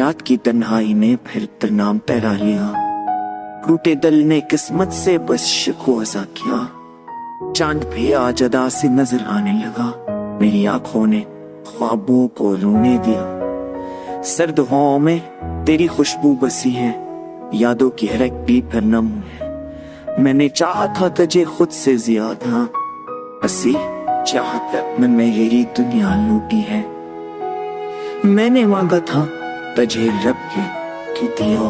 रात की तन्हाई ने फिर तरनाम तैरा लिया। टूटे दिल ने किस्मत से बस शिकवा किया। चांद भी आज अदा से नजर आने लगा। मेरी आंखों ने ख्वाबों को रोने दिया। सर्द हवाओं में तेरी खुशबू बसी है, यादों की हर एक पीप नम है। मैंने चाहा था तुझे खुद से ज्यादा, हंसी चाहत में मेरी दुनिया लूटी है। मैंने मांगा था तुझे रब की दिया,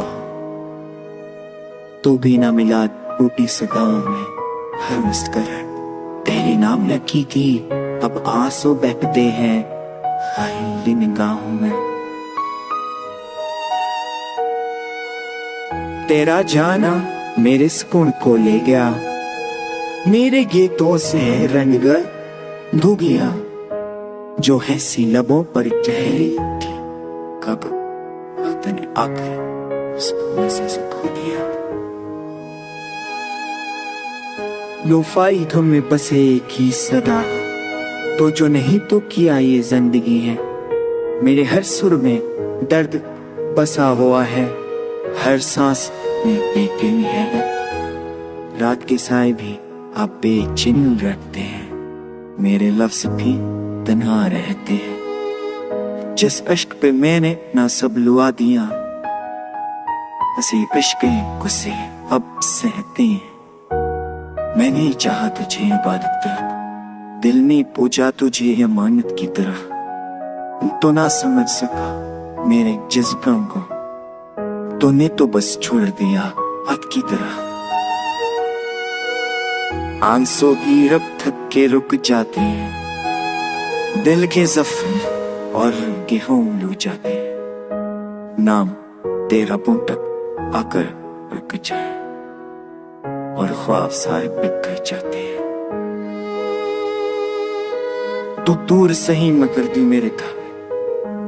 तो भी ना मिला टूटी सगाओं में हर मुस्कुराहट तेरे नाम लगी थी। अब आंसू बहते हैं खाली निगाहों में। तेरा जाना मेरे सुकून को ले गया, मेरे गीतों से रंग धो गया। जो है सी लबों पर ठहरी थी, कब तूने आकर उसको से सुखा दिया। लोफाई धुन में बसे एक ही सदा, तो जो नहीं तो किया ये जिंदगी है। मेरे हर सुर में दर्द बसा हुआ है, हर सांस में बेचैनी है। रात के साए भी आप बेचैन रखते हैं, मेरे लफ्ज भी तन्हा रहते हैं। जिस इश्क पे मैंने ना सब लुआ दिया, उसी इश्क के गुस्से अब सहते हैं। मैंने चाहा तुझे इबादत कर, दिल ने पूछा तुझे अमानत की तरह। तो ना समझ सका मेरे जज्बों को, तूने तो बस छोड़ दिया हद की तरह। आंसू भी रब थक के रुक जाते हैं, दिल के जख्म और गेहूं लू जाते हैं। नाम तेरा तक आकर रुक जाए और ख्वाब सारे बिखर जाते हैं। तू दूर सही मगर दी मेरे था,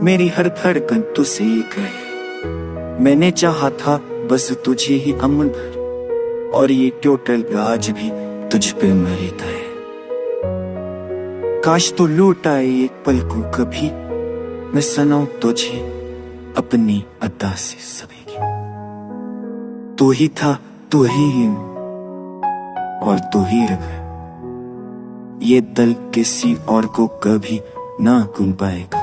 मेरी हर धड़कन तुझसे ही कहे। मैंने चाहा था बस तुझे ही अमन भर, और ये टोटल आज भी तुझ पे मरता है। काश तो लूट आए एक पल को कभी, मैं सुनाऊं तुझे अपनी अदा से सभी की। तू ही था, तू ही और तू ही रहे। ये दिल किसी और को कभी ना भूल पाएगा।